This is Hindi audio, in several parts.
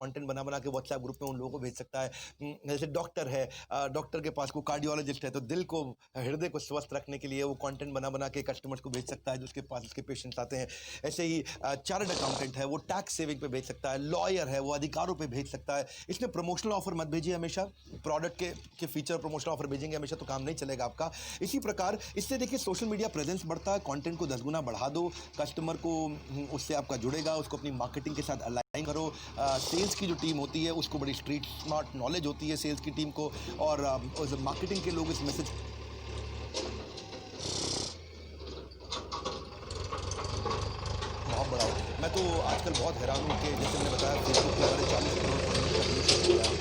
कंटेंट बना बना के व्हाट्सएप ग्रुप में उन लोगों को भेज सकता है। जैसे डॉक्टर है, डॉक्टर के पास कोई कार्डियोलॉजिस्ट है, तो दिल को, हृदय को स्वस्थ रखने के लिए वो कंटेंट बना बना के कस्टमर्स को भेज सकता है जो उसके पास उसके पेशेंट्स आते हैं। ऐसे ही चार्टर्ड अकाउंटेंट है, वो टैक्स सेविंग पे भेज सकता है। लॉयर है, वो अधिकारों पे भेज सकता है। इसमें प्रमोशनल ऑफर मत भेजिए हमेशा, प्रोडक्ट के फीचर प्रमोशनल ऑफर भेजेंगे हमेशा तो काम नहीं चलेगा आपका। इसी प्रकार इससे देखिए सोशल मीडिया प्रेजेंस बढ़ता है, कंटेंट को 10 गुना बढ़ा दो, कस्टमर को उससे आपका जुड़ेगा, उसको अपनी मार्केटिंग के साथ अलाइन करो। सेल्स की जो टीम होती है उसको बड़ी स्ट्रीट स्मार्ट नॉलेज होती है सेल्स की टीम को, और मार्केटिंग के लोग इस मैसेज बहुत बड़ा हो। मैं तो आजकल बहुत हैरान हूँ कि जैसे मैंने बताया फेसबुक पे हमारे 40 करोड़ पॉपुलेशन हो गया है,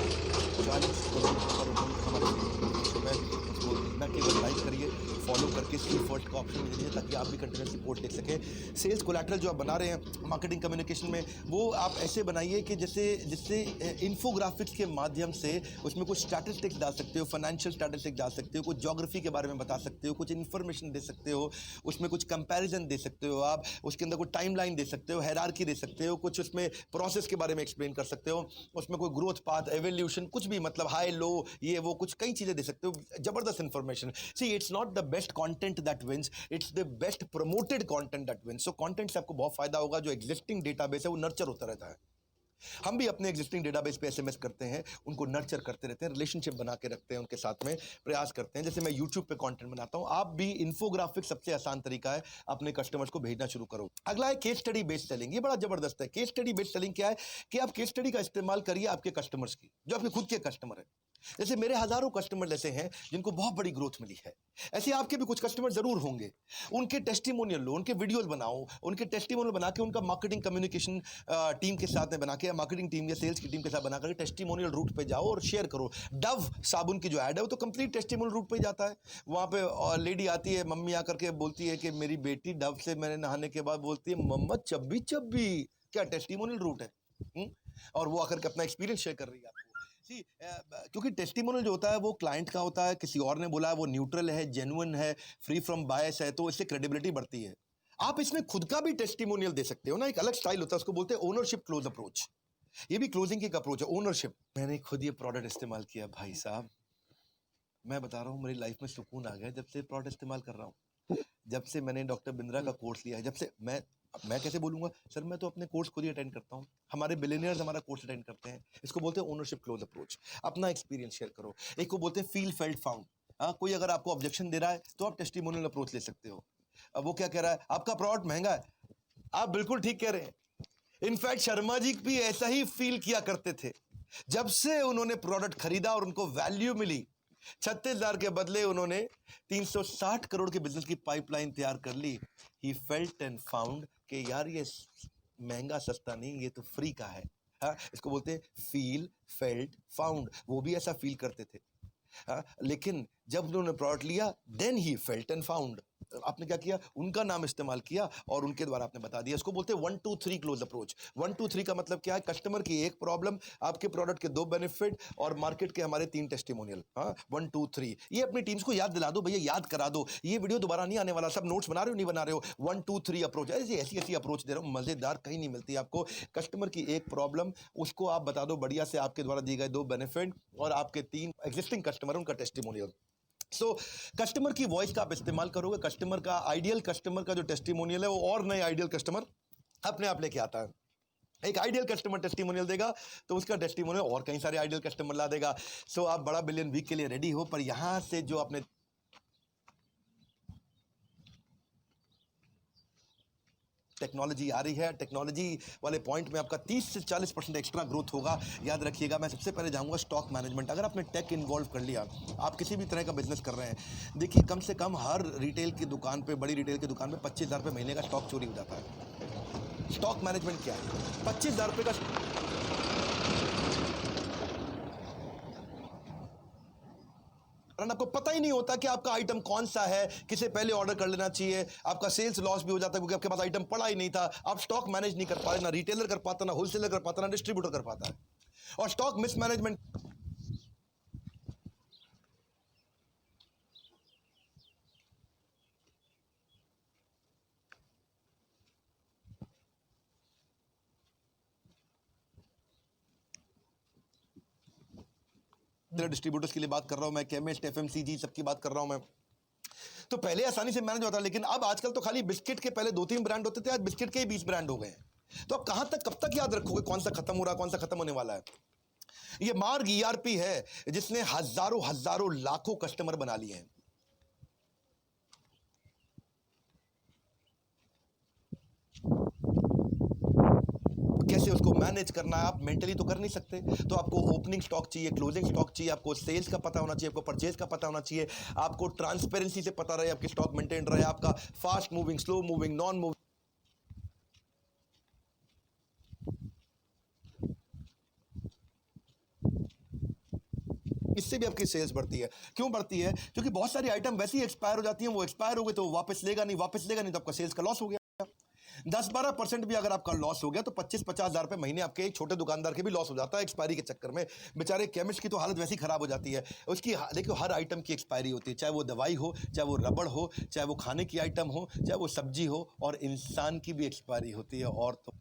40 करोड़ पर हमारे फेसबुक में, उसको न केवल लाइक करिए, फॉलो करके सी फर्स्ट का ऑप्शन दे दीजिए ताकि आप भी कंटिन्यूस रिपोर्ट देख सकें। सेल्स कोलैटरल जो आप बना रहे हैं मार्केटिंग कम्युनिकेशन में, वो आप ऐसे बनाइए कि जैसे जिससे इन्फोग्राफिक्स के माध्यम से उसमें कुछ स्टैटिस्टिक्स डाल सकते हो, फाइनेंशियल स्टैटिस्टिक्स डाल सकते हो, कुछ ज्योग्राफी के बारे में बता सकते हो, कुछ इन्फॉर्मेशन दे सकते हो, उसमें कुछ कंपैरिजन दे सकते हो आप, उसके अंदर कोई टाइमलाइन दे सकते हो, हायरार्की दे सकते हो, कुछ उसमें प्रोसेस के बारे में एक्सप्लेन कर सकते हो, उसमें कोई ग्रोथ पाथ, एवोल्यूशन, कुछ भी, मतलब हाई लो, ये वो कुछ कई चीज़ें दे सकते हो, जबरदस्त information. See it's not the best content that wins, it's the best promoted content that wins. So content से आपको बहुत फायदा होगा, जो एग्जिस्टिंग डेटाबेस है वो नर्चर होता रहता है। हम भी अपने एग्जिस्टिंग डेटाबेस पे एसएमएस करते हैं, उनको नर्चर करते रहते हैं, रिलेशनशिप बना के रखते हैं उनके साथ में, प्रयास करते हैं। जैसे मैं यूट्यूब पे कंटेंट बनाता हूं, आप भी इन्फोग्राफिक सबसे आसान तरीका है, अपने कस्टमर्स को भेजना शुरू करो। अगला है केस स्टडी बेस्ड सेलिंग, ये बड़ा जबरदस्त है। केस स्टडी बेस्ड सेलिंग क्या है कि आप केस स्टडी का इस्तेमाल करिए आपके कस्टमर्स की, जो आपके खुद के कस्टमर है। जैसे मेरे हजारों कस्टमर ऐसे हैं जिनको बहुत बड़ी ग्रोथ मिली है, ऐसे आपके भी कुछ कस्टमर जरूर होंगे। उनके टेस्टिमोनियल लो, उनके वीडियोस बनाओ, उनके टेस्टिमोनियल बना के उनका मार्केटिंग कम्युनिकेशन टीम के साथ में बना के, मार्केटिंग टीम या सेल्स की टीम के साथ बना करके टेस्टिमोनियल रूट पे जाओ और शेयर करो। डव साबुन की जो ऐड है वो तो कंप्लीट टेस्टिमोनियल रूट पे ही जाता है। वहां पे लेडी आती है, मम्मी आकर के बोलती है कि मेरी बेटी डव से मैंने नहाने के बाद बोलती है मम्मा चब्बी चब्बी, क्या टेस्टिमोनियल रूट है। हुँ? और वो आकर के अपना एक्सपीरियंस शेयर कर रही है आपको। सी क्योंकि टेस्टिमोनियल जो होता है वो क्लाइंट का होता है, किसी और ने बोला है, वो न्यूट्रल है, जेन्युइन है, फ्री फ्रॉम बायस है, तो इससे क्रेडिबिलिटी बढ़ती है। आप इसमें खुद का भी टेस्टिमोनियल दे सकते हो ना, एक अलग स्टाइल होता है, उसको बोलते हैं ओनरशिप क्लोज अप्रोच। ये भी क्लोजिंग की एक अप्रोच है, ओनरशिप। मैंने खुद ये प्रोडक्ट इस्तेमाल किया भाई साहब, मैं बता रहा हूँ मेरी लाइफ में सुकून आ गया जब से प्रोडक्ट इस्तेमाल कर रहा हूँ। जब से मैंने डॉक्टर बिंद्रा का कोर्स लिया है, जब से मैं कैसे बोलूंगा सर, मैं तो अपने कोर्स खुद ही अटेंड करता हूँ, हमारे बिलियनियर्स हमारा कोर्स अटेंड करते हैं। इसको बोलते हैं ओनरशिप क्लोज अप्रोच। अपना एक्सपीरियंस शेयर करो। एक को बोलते हैं फील फेल्ट फाउंड। हाँ, कोई अगर आपको ऑब्जेक्शन दे रहा है तो आप टेस्टिमोनियल अप्रोच ले सकते हो। अब वो क्या कह रहा है, आपका प्रोडक्ट महंगा है, आप बिल्कुल ठीक कह रहे हैं। इनफैक्ट शर्मा जी भी ऐसा ही फील किया करते थे। जब से उन्होंने प्रोडक्ट खरीदा और उनको वैल्यू मिली, 36,000 के बदले उन्होंने 360 करोड़ के बिजनेस की पाइपलाइन तैयार कर ली। ही फेल्ट एंड फाउंड कि यार ये महंगा सस्ता नहीं, ये तो फ्री का है। हाँ, इसको बोलते हैं फील फेल्ट फाउंड। वो भी ऐसा फील करते थे। हाँ, लेकिन जब उन्होंने प्रोडक्ट लिया then he felt and found. आपने क्या किया, उनका नाम इस्तेमाल किया और उनके द्वारा आपने बता दिया। इसको बोलते हैं 1 2 3 क्लोज अप्रोच। 1 2 3 का मतलब क्या है, कस्टमर की एक प्रॉब्लम, आपके प्रोडक्ट के 2 बेनिफिट और मार्केट के हमारे 3 टेस्टिमोनियल। हाँ, 1 2 3 ये अपनी टीम्स को याद दिला दो भैया, याद करा दो। ये वीडियो दोबारा नहीं आने वाला, सब नोट्स बना रहे हो नहीं बना रहे हो। 1 2 3 अप्रोच, ऐसी ऐसी ऐसी अप्रोच दे रहा हूँ, मजेदार, कहीं नहीं मिलती आपको। कस्टमर की एक प्रॉब्लम, उसको आप बता दो बढ़िया से, आपके द्वारा दिए गए 2 बेनिफिट और आपके 3 एग्जिस्टिंग कस्टमर उनका टेस्टिमोनियल। सो कस्टमर की वॉइस का आप इस्तेमाल करोगे, कस्टमर का, आइडियल कस्टमर का जो टेस्टिमोनियल है वो और नए आइडियल कस्टमर अपने आप लेके आता है। एक आइडियल कस्टमर टेस्टिमोनियल देगा तो उसका टेस्टिमोनियल और कई सारे आइडियल कस्टमर ला देगा। सो आप बड़ा बिलियन वीक के लिए रेडी हो, पर यहां से जो आपने टेक्नोलॉजी आ रही है, टेक्नोलॉजी वाले पॉइंट में आपका 30 से 40% एक्स्ट्रा ग्रोथ होगा। याद रखिएगा, मैं सबसे पहले जाऊंगा स्टॉक मैनेजमेंट। अगर आपने टेक इन्वॉल्व कर लिया, आप किसी भी तरह का बिजनेस कर रहे हैं, देखिए कम से कम हर रिटेल की दुकान पे, बड़ी रिटेल की दुकान पे 25,000 रुपये महीने का स्टॉक चोरी हो जाता है। स्टॉक मैनेजमेंट क्या है, 25,000 रुपये का कारण आपको पता ही नहीं होता कि आपका आइटम कौन सा है, किसे पहले ऑर्डर कर लेना चाहिए। आपका सेल्स लॉस भी हो जाता है क्योंकि आपके पास आइटम पड़ा ही नहीं था। आप स्टॉक मैनेज नहीं कर पा रहे, ना रिटेलर कर पाता, ना होलसेलर कर पाता, ना डिस्ट्रीब्यूटर कर पाता है। और स्टॉक मिसमैनेजमेंट, तेरे डिस्ट्रीब्यूटर्स के लिए बात कर रहा हूँ मैं, केमिस्ट, एफएमसीजी सबकी बात कर रहा हूँ मैं। तो पहले आसानी से मैनेज होता, लेकिन अब आजकल तो खाली बिस्किट के पहले 2-3 ब्रांड होते थे, आज बिस्किट के ही 20 ब्रांड हो गए हैं। तो अब कहां तक, कब तक याद रखोगे कौन सा खत्म हो रहा है, कौन सा खत्म होने वाला है? ये मार्ग ईआरपी है जिसने हजारों लाखों कस्टमर बना लिए हैं। कैसे उसको मैनेज करना है, आप मेंटली तो कर नहीं सकते। तो आपको ओपनिंग स्टॉक चाहिए, क्लोजिंग स्टॉक चाहिए, आपको सेल्स का पता होना चाहिए, आपको परचेज का पता होना चाहिए, आपको ट्रांसपेरेंसी से पता रहे आपकी स्टॉक मेंटेन रहे, आपका fast moving, slow moving, non moving. इससे भी आपकी सेल्स बढ़ती है। क्यों बढ़ती है? क्योंकि बहुत सारी आइटम वैसे ही एक्सपायर हो जाती हैं, वो एक्सपायर हो गए तो वापस लेगा नहीं तो आपका सेल्स का लॉस हो गया। 10-12% भी अगर आपका लॉस हो गया तो 25-50 हज़ार रुपए महीने आपके एक छोटे दुकानदार के भी लॉस हो जाता है एक्सपायरी के चक्कर में। बेचारे केमिस्ट की तो हालत वैसी खराब हो जाती है। उसकी देखियो, हर आइटम की एक्सपायरी होती है, चाहे वो दवाई हो, चाहे वो रबड़ हो, चाहे वो खाने की आइटम हो, चाहे वो सब्जी हो, और इंसान की भी एक्सपायरी होती है। और तो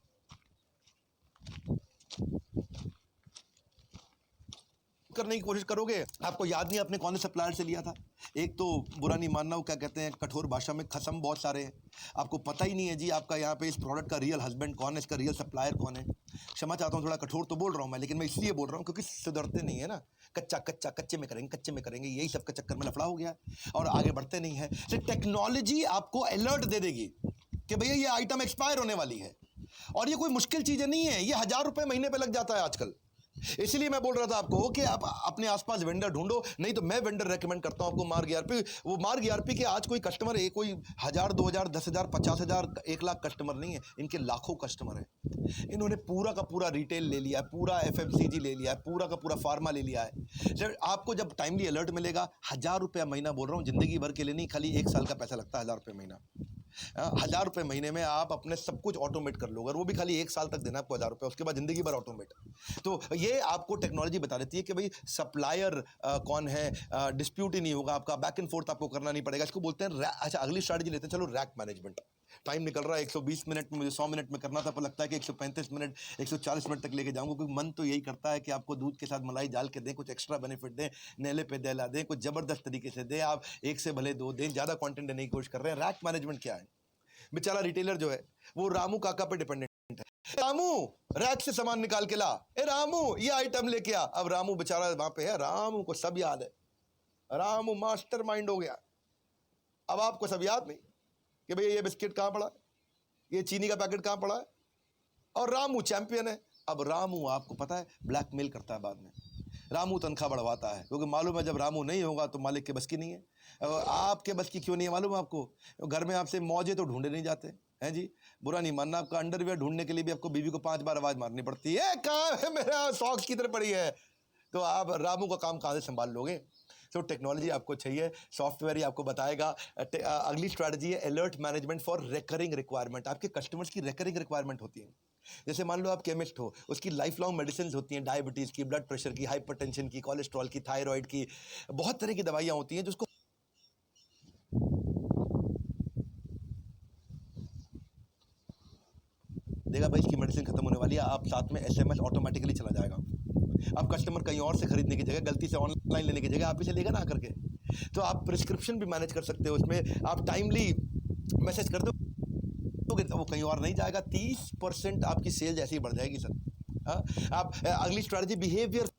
करने की कोशिश करोगे, आपको याद नहीं आपने कौन से सप्लायर से लिया था। एक तो बुरा नहीं मानना, वो क्या कहते हैं कठोर भाषा में, खसम बहुत सारे हैं। आपको पता ही नहीं है जी आपका यहाँ पे इस प्रोडक्ट का रियल हस्बैंड कौन है, इसका रियल सप्लायर कौन है। क्षमा चाहता हूँ, थोड़ा कठोर तो बोल रहा हूँ मैं, लेकिन मैं इसलिए बोल रहा हूँ क्योंकि सुधरते नहीं है ना। कच्चे में करेंगे, यही सब का चक्कर में लफड़ा हो गया और आगे बढ़ते नहीं है। तो टेक्नोलॉजी आपको अलर्ट दे देगी कि भैया ये आइटम एक्सपायर होने वाली है, और ये कोई मुश्किल चीजें नहीं है, ये 1000 रुपए महीने पे लग जाता है आजकल। इसीलिए मैं बोल रहा था आपको कि आप अपने आसपास वेंडर ढूंढो, नहीं तो मैं वेंडर रेकमेंड करता हूं आपको मार्ग ईआरपी। वो मार्ग ईआरपी के आज कोई कस्टमर है, कोई 1000, 2000, 10,000, 50,000, 1 लाख कस्टमर नहीं है, इनके लाखों कस्टमर हैं। इन्होंने पूरा का पूरा रिटेल ले लिया है, पूरा एफएमसीजी ले लिया है, पूरा का पूरा फार्मा ले लिया है। जब आपको जब टाइमली अलर्ट मिलेगा, 1000 रुपया महीना बोल रहा हूँ, जिंदगी भर के लिए नहीं, खाली 1 साल का पैसा लगता है 1000 रुपये महीना। 1000 रुपये महीने में आप अपने सब कुछ ऑटोमेट कर लोगे, और वो भी खाली 1 साल तक देना आपको 1000 रुपये, उसके बाद जिंदगी भर ऑटोमेट। तो ये आपको टेक्नोलॉजी बता देती है कि भाई सप्लायर कौन है, डिस्प्यूट ही नहीं होगा आपका, बैक एंड फोर्थ आपको करना नहीं पड़ेगा। इसको बोलते हैं अच्छा, अगली स्ट्रैटेजी लेते हैं, चलो रैक मैनेजमेंट। टाइम निकल रहा है, 120 मिनट में मुझे 100 मिनट में करना था, पर लगता है कि 135 मिनट, 140 मिनट तक लेके जाऊंगा, क्योंकि मन तो यही करता है कि आपको दूध के साथ मलाई डाल के दें, कुछ एक्स्ट्रा बेनिफिट दें, नेले पे दहला दें, कुछ जबरदस्त तरीके से दें, आप एक से भले 2 दें, ज़्यादा कंटेंट देने की कोशिश कर रहे हैं। रैक मैनेजमेंट क्या है? बेचारा रिटेलर जो है वो रामू काका पे डिपेंडेंट है। रामू रैक से सामान निकाल के ला, ए रामू ये आइटम लेके आ। अब रामू बेचारा वहां पे है, रामू को सब याद है, रामू मास्टरमाइंड हो गया। अब आपको सब याद नहीं कि भैया ये बिस्किट कहां पड़ा, ये चीनी का पैकेट कहां पड़ा है, और रामू चैंपियन है। अब रामू आपको पता है ब्लैकमेल करता है बाद में। रामू तनख्वाह बढ़वाता है, क्योंकि मालूम है जब रामू नहीं होगा तो मालिक के बस की नहीं है। आपके बस की क्यों नहीं है मालूम है आपको? घर में आपसे मौजे तो ढूंढे नहीं जाते हैं जी। बुरा नहीं मानना, आपका अंडरवियर ढूंढने के लिए भी आपको बीवी को 5 बार आवाज मारनी पड़ती है, कहाँ है मेरा सॉक्स किधर पड़ी है। तो आप रामू का काम कहाँ से संभाल लोगे? तो टेक्नोलॉजी आपको चाहिए, सॉफ्टवेयर ही आपको बताएगा। अगली स्ट्रैटेजी है alert management for recurring requirement. आपके कस्टमर्स की रिकरिंग रिक्वायरमेंट होती है। जैसे मान लो आप केमिस्ट हो, उसकी लाइफ लॉन्ग मेडिसिन होती हैं, डायबिटीज़ की, ब्लड प्रेशर की, हाइपरटेंशन की, कोलेस्ट्रॉल की, थायराइड की, बहुत तरह की दवाइयाँ होती हैं जिसको देगा भाई इसकी मेडिसिन खत्म होने वाली है, आप साथ में एसएमएस ऑटोमेटिकली चला जाएगा। अब कस्टमर कहीं और से खरीदने की जगह, गलती से ऑनलाइन लेने की जगह आप इसे लेगा ना करके, तो आप प्रिस्क्रिप्शन भी मैनेज कर सकते हो। उसमें आप टाइमली मैसेज कर दो तो वो कहीं और नहीं जाएगा। 30% आपकी सेल ऐसी बढ़ जाएगी सर। हाँ, आप अगली स्ट्रैटेजी बिहेवियर।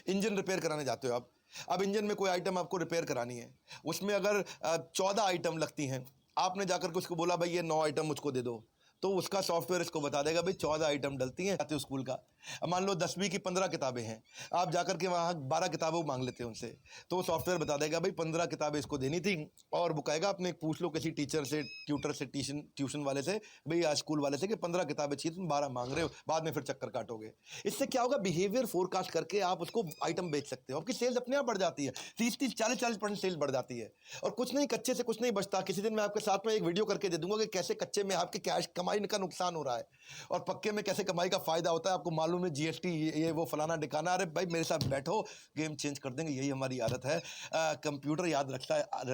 इंजन रिपेयर कराने जाते हो आप, अब इंजन में कोई आइटम आपको रिपेयर करानी है, उसमें अगर 14 आइटम लगती हैं, आपने जाकर के उसको बोला भाई ये 9 आइटम मुझको दे दो, तो उसका सॉफ्टवेयर इसको बता देगा भाई 14 आइटम डलती हैं। आते हो स्कूल का, अब मान लो 10वीं की 15 किताबें हैं, आप जाकर के वहाँ 12 किताबें मांग लेते हैं उनसे, तो वो सॉफ्टवेयर बता देगा भाई 15 किताबें इसको देनी थी, और वो कहेगा अपने पूछ लो किसी टीचर से, ट्यूटर से, ट्यूशन वाले से, भाई आज स्कूल वाले से कि 15 किताबें चाहिए, तुम 12 मांग रहे हो, बाद में फिर चक्कर काटोगे। इससे क्या होगा, बिहेवियर फोरकास्ट करके आप उसको आइटम बेच सकते हो, आपकी सेल्स अपने आप बढ़ जाती है, 30-30, 40-40% सेल्स बढ़ जाती है। और कुछ नहीं, कच्चे से कुछ नहीं बचता। किसी दिन मैं आपके साथ में एक वीडियो करके दे दूंगा कि कैसे कच्चे में आपके कैश कमाई का नुकसान हो रहा है और पक्के में कैसे कमाई का फायदा होता है। आपको मालूम है जीएसटी ये वो फलाना डिकाना, अरे भाई मेरे साथ बैठो, गेम चेंज कर देंगे, यही हमारी आदत है। कंप्यूटर याद रख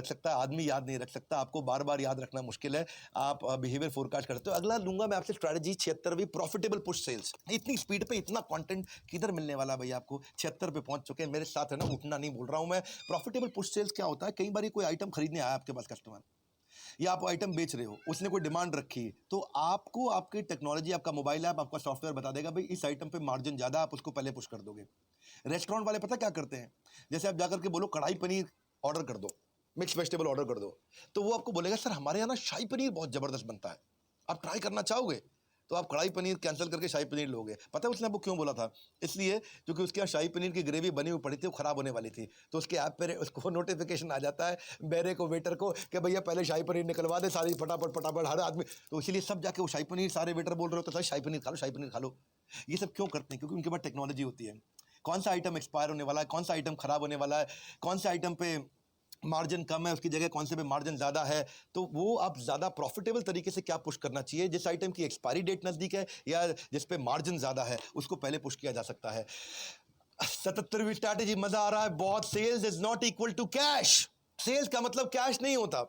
सकता है, आदमी याद नहीं रख सकता, आपको बार बार याद रखना मुश्किल है। आप बिहेवियर फोरकास्ट करते हो। अगला लूंगा मैं आपसे स्ट्रैटेजी 76वीं, प्रॉफिटेबल पुश सेल्स। इतनी स्पीड पे इतना कंटेंट किधर मिलने वाला भाई आपको, 76 पे पहुंच चुके हैं, मेरे साथ है ना, उठना नहीं बोल रहा हूं मैं। प्रॉफिटेबल पुश सेल्स क्या होता है, कई बार कोई आइटम खरीदने आया आपके पास कस्टमर, या आप आइटम बेच रहे हो, उसने कोई डिमांड रखी, तो आपको आपकी टेक्नोलॉजी, आपका मोबाइल ऐप, आपका सॉफ्टवेयर बता देगा भाई इस आइटम पे मार्जिन ज़्यादा, आप उसको पहले पुश कर दोगे। रेस्टोरेंट वाले पता क्या करते हैं, जैसे आप जाकर के बोलो कढ़ाई पनीर ऑर्डर कर दो, मिक्स वेजिटेबल ऑर्डर कर दो, तो वो आपको बोलेगा सर हमारे यहाँ ना शाही पनीर बहुत ज़बरदस्त बनता है, आप ट्राई करना चाहोगे? तो आप कढ़ाई पनीर कैंसिल करके शाही पनीर लोगे। पता है उसने आपको क्यों बोला था? इसलिए क्योंकि उसके यहाँ शाही पनीर की ग्रेवी बनी हुई पड़ी थी, वो ख़राब होने वाली थी, तो उसके ऐप पर उसको नोटिफिकेशन आ जाता है बेरे को, वेटर को, कि भैया पहले शाही पनीर निकलवा दे सारी, फटाफट फटाफट हर आदमी। तो इसीलिए सब जाके वो शाही पनीर, सारे वेटर बोल रहे होते हैं शाही पनीर खा लो, शाही पनीर खा लो। ये सब क्यों करते हैं? क्योंकि उनके पास टेक्नोलॉजी होती है, कौन सा आइटम एक्सपायर होने वाला है, कौन सा आइटम खराब होने वाला है, कौन से आइटम पे मार्जिन कम है उसकी जगह कौन से पे मार्जिन ज़्यादा है, तो वो आप ज़्यादा प्रॉफिटेबल तरीके से क्या पुश करना चाहिए, जिस आइटम की एक्सपायरी डेट नज़दीक है या जिस पे मार्जिन ज़्यादा है उसको पहले पुश किया जा सकता है। 77वीं स्ट्रैटेजी, मज़ा आ रहा है बहुत। Sales is not equal to cash. Sales का मतलब कैश नहीं होता।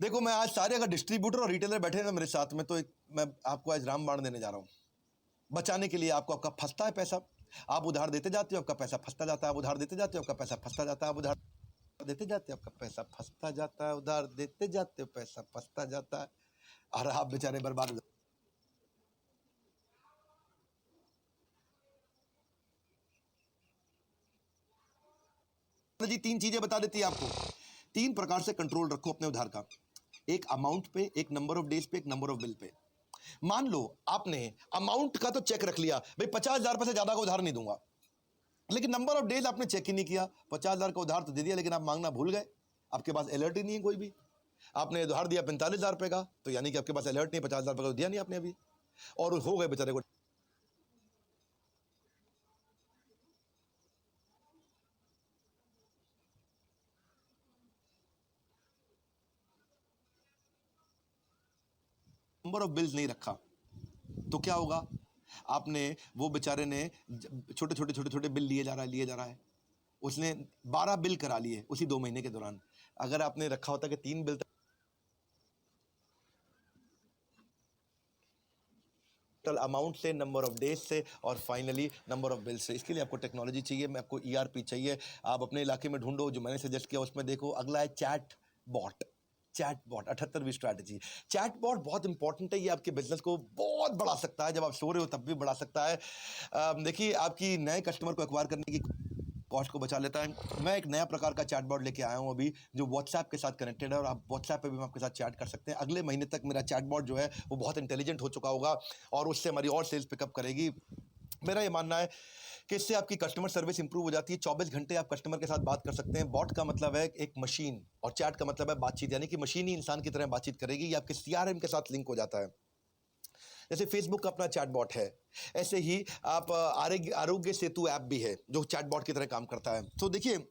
देखो मैं आज सारे अगर डिस्ट्रीब्यूटर और रिटेलर बैठे हैं ना मेरे साथ में, तो मैं आपको आज रामबाण देने जा रहा हूँ। बचाने के लिए आपको, आपका फंसता है पैसा, आप उधार देते जाते हो, आपका पैसा फंसता जाता है, आप उधार देते जाते हो, आपका पैसा फंसता जाता है, आप उधार देते जाते हो, आपका पैसा फंसता जाता है, उधार देते जाते हो, पैसा फंसता जाता है, और आप बेचारे बर्बाद हो जाते। जी 3 चीजें बता देती है आपको। 3 प्रकार से कंट्रोल रखो अपने उधार का, एक अमाउंट पे, एक नंबर ऑफ डेज पे, एक नंबर ऑफ बिल पे। मान लो आपने अमाउंट का तो चेक रख लिया, भाई 50,000 रुपए से ज्यादा का उधार नहीं दूंगा, लेकिन नंबर ऑफ डेज आपने चेक ही नहीं किया। 50,000 का उधार तो दे दिया, लेकिन आप मांगना भूल गए, आपके पास अलर्ट ही नहीं है कोई भी। आपने उधार दिया 45,000 रुपए का, तो यानी कि आपके पास अलर्ट नहीं, 50,000 रुपए का तो दिया नहीं आपने अभी, और हो गए बेचारे को। नंबर ऑफ बिल्स नहीं रखा, तो क्या होगा, आपने, वो बेचारे ने छोटे छोटे छोटे छोटे बिल लिए जा रहा है, लिए जा रहा है, उसने 12 बिल करा लिए उसी 2 महीने के दौरान। अगर आपने रखा होता कि 3 बिल टोटल अमाउंट से, नंबर ऑफ डेज से, और फाइनली नंबर ऑफ बिल से। इसके लिए आपको टेक्नोलॉजी चाहिए, मैं आपको ईआरपी चाहिए। आप अपने इलाके में ढूंढो, जो मैंने सजेस्ट किया उसमें देखो। अगला है चैट बॉट। चैट बॉट 78वीं स्ट्रैटेजी। चैट बॉट बहुत इंपॉर्टेंट है, ये आपके बिजनेस को बहुत बढ़ा सकता है, जब आप सो रहे हो तब भी बढ़ा सकता है। देखिए आपकी नए कस्टमर को एक्वायर करने की कॉस्ट को बचा लेता है। मैं एक नया प्रकार का चैटबॉट लेके आया हूँ अभी, जो व्हाट्सएप के साथ कनेक्टेड है, और आप व्हाट्सएप पे भी आपके साथ चैट कर सकते हैं। अगले महीने तक मेरा चैटबॉट जो है वो बहुत इंटेलिजेंट हो चुका होगा, और उससे हमारी और सेल्स पिकअप करेगी। मेरा ये मानना है कि इससे आपकी कस्टमर सर्विस इंप्रूव हो जाती है। 24 घंटे आप कस्टमर के साथ बात कर सकते हैं। बॉट का मतलब है एक मशीन, और चैट का मतलब है बातचीत, यानी कि मशीन ही इंसान की तरह बातचीत करेगी। ये आपके सीआरएम के साथ लिंक हो जाता है। जैसे फेसबुक का अपना चैटबॉट है, ऐसे ही आप आरोग्य सेतु ऐप भी है जो चैटबॉट की तरह काम करता है। तो देखिए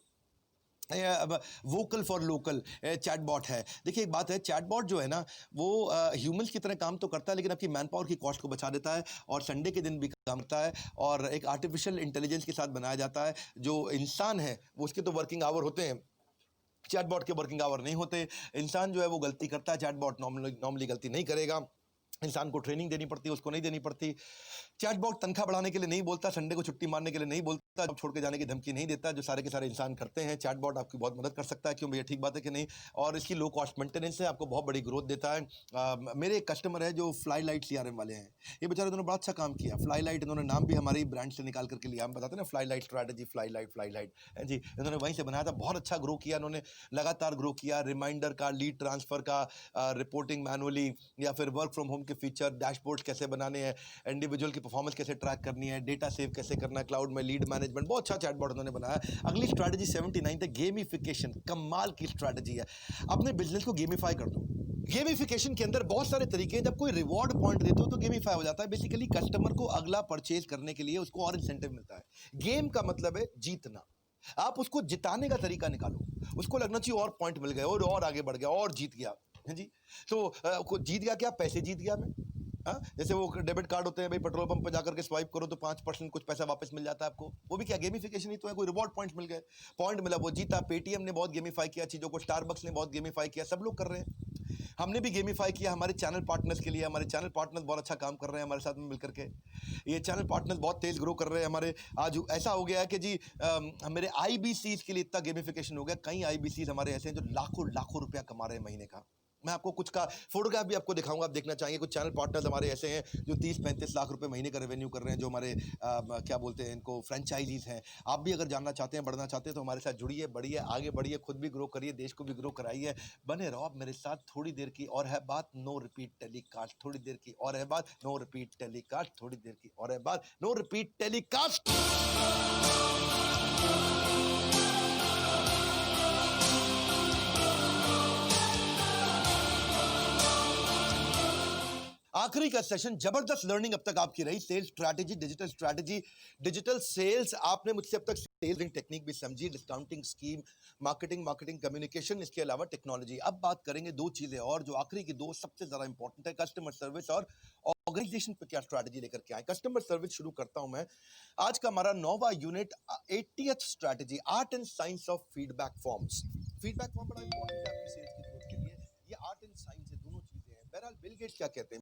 वोकल फॉर लोकल चैटबॉट है। देखिए एक बात है, चैटबॉट जो है ना वो ह्यूमंस की तरह काम तो करता है, लेकिन आपकी मैन पावर की कॉस्ट को बचा देता है, और संडे के दिन भी काम करता है, और एक आर्टिफिशियल इंटेलिजेंस के साथ बनाया जाता है। जो इंसान है वो, उसके तो वर्किंग आवर होते हैं, चैटबॉट के वर्किंग आवर नहीं होते। इंसान जो है वो गलती करता है, चैटबॉट नॉर्मली गलती नहीं करेगा। इंसान को ट्रेनिंग देनी पड़ती है, उसको नहीं देनी पड़ती। चैटबॉट तनख्वाह बढ़ाने के लिए नहीं बोलता, संडे को छुट्टी मारने के लिए नहीं बोलता, जब छोड़ के जाने की धमकी नहीं देता, जो सारे के सारे इंसान करते हैं। चैटबॉट आपकी बहुत मदद कर सकता है, क्यों भैया, ठीक बात है कि नहीं? और इसकी लो कॉस्ट मेंटेनेंस है, आपको बहुत बड़ी ग्रोथ देता है। मेरे एक कस्टमर है जो फ्लाई लाइट सीआरएम वाले हैं, ये बेचारे इन्होंने बड़ा अच्छा काम किया। फ्लाई लाइट, इन्होंने नाम भी हमारी ब्रांड से निकाल करके लिया। हम बताते हैं ना fly light strategy, fly light है जी, इन्होंने वहीं से बनाया था। बहुत अच्छा ग्रो किया इन्होंने, लगातार ग्रो किया। रिमाइंडर का, लीड ट्रांसफर का, रिपोर्टिंग मैनुअली, या फिर वर्क फ्रॉम होम के फीचर, डैशबोर्ड कैसे बनाने हैं, इंडिविजुअल की परफॉर्मेंस कैसे ट्रैक करनी है, डेटा सेव कैसे करना है क्लाउड में, लीड मैनेजमेंट, बहुत अच्छा चैटबॉट उन्होंने बनाया। अगली स्ट्रैटेजी 79 है गेमिफिकेशन। कमाल की स्ट्रैटेजी है, अपने बिजनेस को गेमिफाई कर दो। गेमिफिकेशन के अंदर बहुत सारे तरीके हैं, जब कोई रिवॉर्ड पॉइंट देते हो तो गेमिफाई हो जाता है। बेसिकली कस्टमर को अगला परचेज करने के लिए उसको और इंसेंटिव मिलता है। गेम का मतलब है जीतना, आप उसको जिताने का तरीका निकालो, उसको लगना चाहिए और पॉइंट मिल गए और आगे बढ़ गया और जीत गया है जी। तो जीत गया, क्या पैसे जीत गया मैं। हाँ, जैसे वो डेबिट कार्ड होते हैं भाई, पेट्रोल पंप पे जाकर के स्वाइप करो तो 5% कुछ पैसा वापस मिल जाता है आपको, वो भी क्या गेमिफिकेशन ही तो है। कोई रिवॉर्ड पॉइंट मिल गए, पॉइंट मिला, वो जीता। पेटीएम ने बहुत गेमिफाई किया चीजों को, स्टारबक्स ने बहुत गेमिफाई किया, सब लोग कर रहे हैं। हमने भी गेमिफाई किया हमारे चैनल पार्टनर्स के लिए। हमारे चैनल पार्टनर्स बहुत अच्छा काम कर रहे हैं हमारे साथ में मिलकर के। ये चैनल पार्टनर्स बहुत तेज ग्रो कर रहे हैं हमारे। आज ऐसा हो गया है कि जी मेरे आईबीसीज के लिए इतना गेमिफिकेशन हो गया, कई आईबीसीज हमारे ऐसे हैं जो लाखों लाखों रुपया कमा रहे हैं महीने का। मैं आपको कुछ का फोटोग्राफ भी आपको दिखाऊंगा, आप देखना चाहिए। कुछ चैनल पार्टनर्स हमारे ऐसे हैं जो 30-35 लाख रुपए महीने का रेवेन्यू कर रहे हैं, जो हमारे क्या बोलते हैं इनको, फ्रेंचाइजीज हैं। आप भी अगर जानना चाहते हैं, बढ़ना चाहते हैं तो हमारे साथ जुड़िए, बढ़िए, आगे बढ़िए, खुद भी ग्रो करिए, देश को भी ग्रो कराइए। बने रहो आप मेरे साथ। थोड़ी देर की और है बात, नो रिपीट टेलीकास्ट। थोड़ी देर की और है बात, नो रिपीट टेलीकास्ट। थोड़ी देर की और है बात, नो रिपीट टेलीकास्ट। आखिरी का सेशन, जबरदस्त लर्निंग अब तक आपकी रही। Sales strategy, digital sales. आपने मुझसे अब तक सेल्स टेक्निक भी समझी, डिस्काउंटिंग स्कीम, मार्केटिंग कम्युनिकेशन, इसके अलावा टेक्नोलॉजी। अब बात करेंगे दो चीजें और, जो आखिरी की दो सबसे ज्यादा इंपॉर्टेंट है, कस्टमर सर्विस और ऑर्गेनाइजेशन पे क्या स्ट्रैटेजी लेकर के आए। कस्टमर सर्विस शुरू करता हूं मैं। आज का हमारा 9वां unit, 80th strategy, art and science of feedback forms. Feedback form बड़ा इंपॉर्टेंट है आपकी सेल्स की ग्रोथ के लिए। ये आर्ट एंड साइंस है, दोनों चीजें हैं। बहरहाल बिल गेट्स क्या कहते हैं,